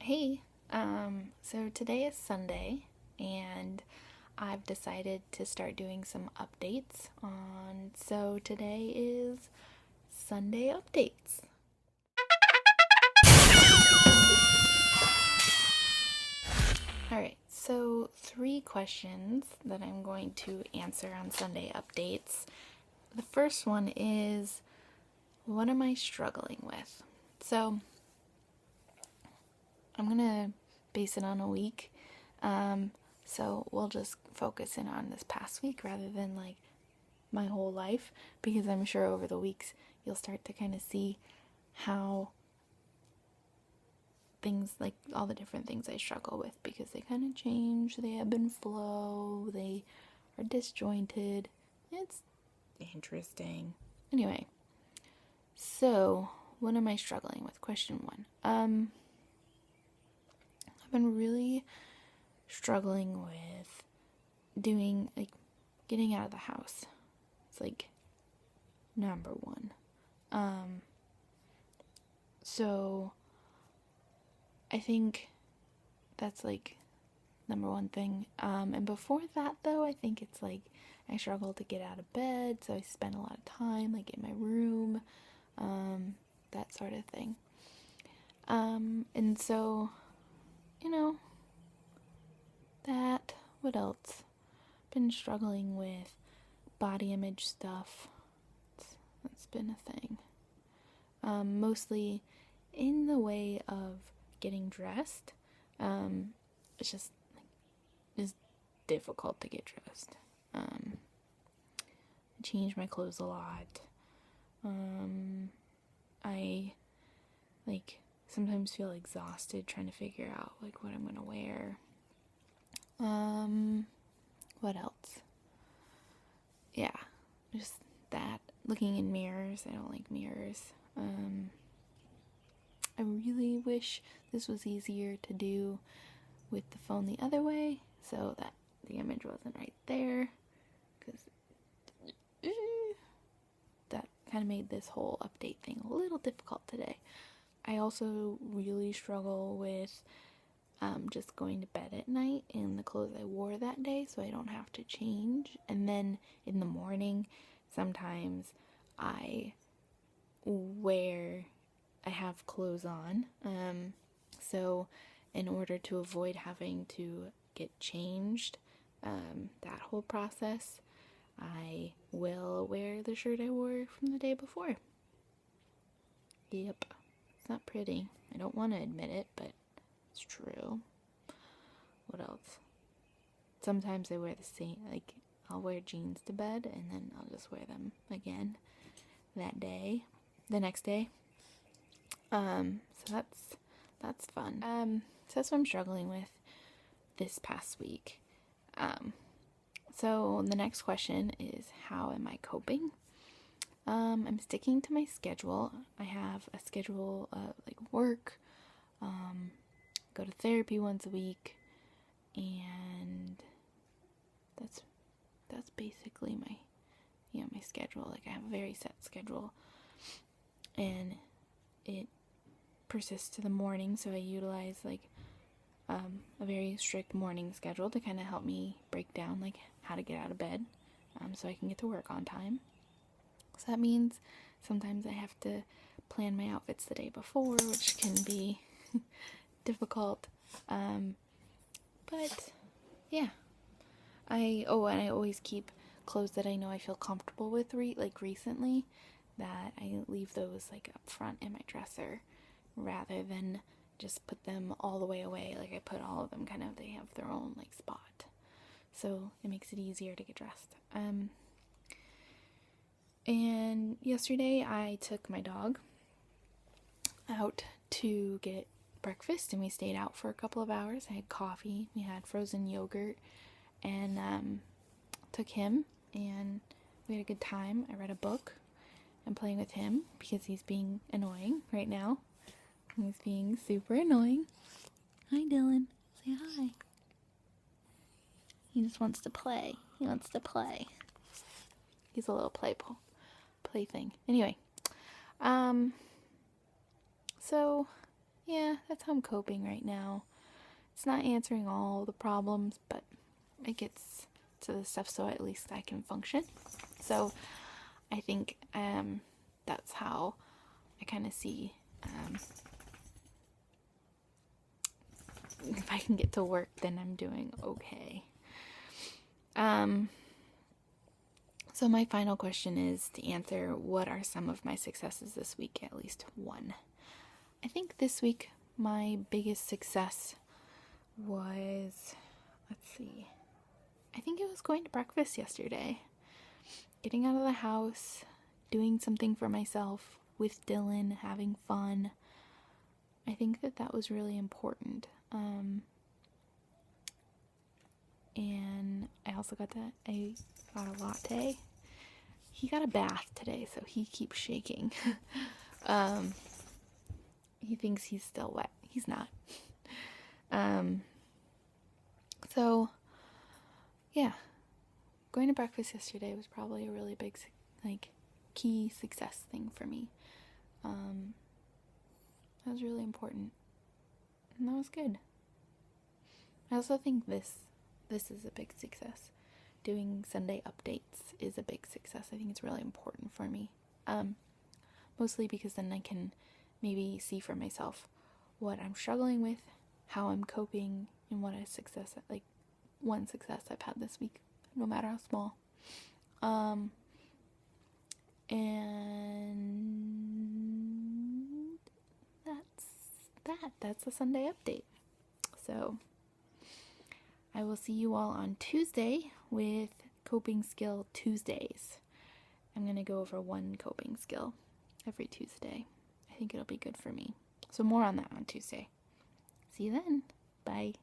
Hey, so today is Sunday, and I've decided to start doing some updates on. So today is Sunday updates. Alright, so 3 questions that I'm going to answer on Sunday updates. The first one is, what am I struggling with? So I'm gonna base it on a week. So we'll just focus in on this past week rather than like my whole life, because I'm sure over the weeks you'll start to kind of see how things, like all the different things I struggle with, because they kind of change, they ebb and flow, they are disjointed. It's interesting. Anyway, so what am I struggling with? Question one. I've been really struggling with doing, like, getting out of the house. It's like number one. So I think that's like number one thing. And before that though, I think it's like I struggle to get out of bed, so I spend a lot of time like in my room, that sort of thing. And so, you know, that, what else? Been struggling with body image stuff. That's been a thing. Mostly in the way of getting dressed. It's just difficult to get dressed. I change my clothes a lot. I like sometimes feel exhausted trying to figure out like what I'm gonna wear. What else? Yeah, just that. Looking in mirrors. I don't like mirrors. I really wish this was easier to do with the phone the other way, so that the image wasn't right there, because that kind of made this whole update thing a little difficult today. I also really struggle with just going to bed at night in the clothes I wore that day, so I don't have to change. And then in the morning, sometimes I have clothes on. So in order to avoid having to get changed, that whole process, I will wear the shirt I wore from the day before. Yep. It's not pretty. I don't want to admit it, but it's true. What else? Sometimes I wear the same, like, I'll wear jeans to bed and then I'll just wear them again the next day. So that's fun. So that's what I'm struggling with this past week. So the next question is, how am I coping? I'm sticking to my schedule. I have a schedule of like work, go to therapy once a week, and that's basically my schedule. Like, I have a very set schedule, and it persists to the morning, so I utilize like a very strict morning schedule to kind of help me break down like how to get out of bed, so I can get to work on time. So that means sometimes I have to plan my outfits the day before, which can be difficult. But yeah, and I always keep clothes that I know I feel comfortable with. Recently, that I leave those like up front in my dresser rather than just put them all the way away. Like, I put all of them kind of, they have their own like spot, so it makes it easier to get dressed. And yesterday I took my dog out to get breakfast, and we stayed out for a couple of hours. I had coffee, we had frozen yogurt, and took him, and we had a good time. I read a book. I'm playing with him because he's being annoying right now. He's being super annoying. Hi, Dylan. Say hi. He just wants to play. He's a little plaything. Anyway, so yeah, that's how I'm coping right now. It's not answering all the problems, but it gets to the stuff so at least I can function. So I think that's how I kind of see if I can get to work, then I'm doing okay. So my final question is to answer, what are some of my successes this week? At least one. I think this week my biggest success was, let's see, I think it was going to breakfast yesterday. Getting out of the house, doing something for myself with Dylan, having fun. I think that was really important. And I also got a latte. He got a bath today, so he keeps shaking. He thinks he's still wet. He's not. So, yeah. Going to breakfast yesterday was probably a really big, key success thing for me. That was really important. And that was good. I also think this is a big success. Doing Sunday updates is a big success. I think it's really important for me. Mostly because then I can maybe see for myself what I'm struggling with, how I'm coping, and what a success, one success I've had this week, no matter how small. And that's a Sunday update. So I will see you all on Tuesday with Coping Skill Tuesdays. I'm going to go over one coping skill every Tuesday. I think it'll be good for me. So more on that on Tuesday. See you then. Bye.